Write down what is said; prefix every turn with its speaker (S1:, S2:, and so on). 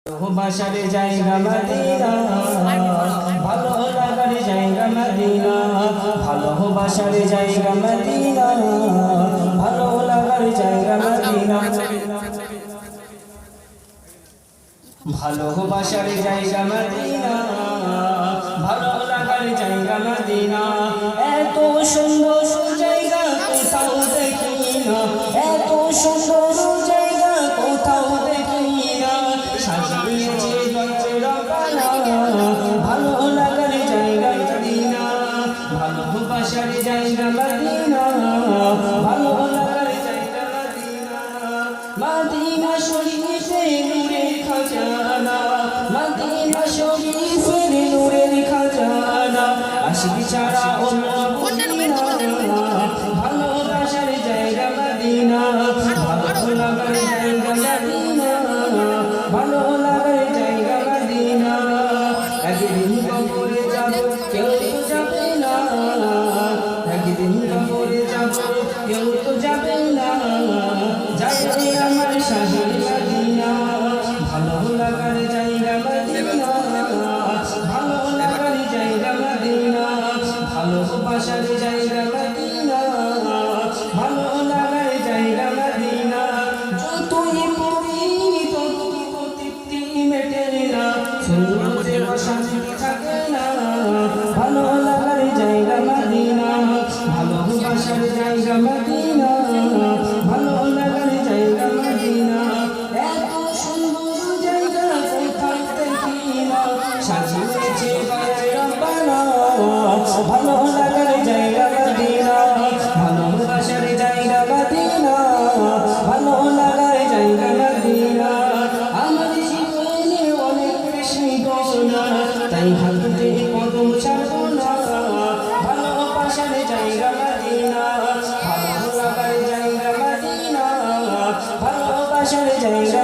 S1: ভালোবাসার জায়গা মদিনা, ভালো লাগার জায়গা মদিনা, ভালোবাসার জায়গা মদিনা, ভালো লাগার জায়গা মদিনা, ভালোবাসার জায়গা মদিনা, ভালো লাগার জায়গা মদিনা। এত সুন্দর জায়গা কোথাও দেখি না, এত সুন্দর জায়গা কোথাও দেখি না। সাজিয়েছে গঞ্জের কানা, ভালো লাগার জায়গা মদিনা, ভালোবাসার জায়গা মদিনা, ভালো লাগার জায়গা মদিনা। মদিনা শরীফের নূরের খাজানা, মদিনা শরীফের নূরের খাজানা, আশিক ছাড়া অন্য বুঝি না। ভালোবাসার জায়গা মদিনা, ভালো লাগার জায়গা মদিনা, ভালো লাগার জায়গা মদিনা। একদিন কবরে যাব কেউ তো যাবে না, একদিন কবরে যাব কেউ তো যাবে না। যাবে আমার শাহের মদিনা, ভালো লাগার জায়গা মদিনা, ভালো লাগার জায়গা মদিনা, ভালোবাসার জায়গা মদিনা, ভালো লাগার জায়গা মদিনা। যতই পড়ি ততই তৃপ্তি মেটে না, সুন্নতে অশান্তি থাকে না। ভালো লাগার জায়গা মদিনা, ভালোবাসার জায়গা মদিনা, ভালো লাগার জায়গা মদিনা। এত সুন্দর জায়গা কোথাও দেখি না, সাজিয়েছে গায়ে রব্বানা, ভালো লাগার জায়গা মদিনা, ভালোবাসার জায়গা মদিনা, ভালো লাগার জায়গা মদিনা। আমার জীবনে অনেক বেশি গহনা, তাই হাতে কদম ছাড়বো না। ভালোবাসার জায়গা মদিনা, ভালো লাগার জায়গা মদিনা, ভালোবাসার জায়গা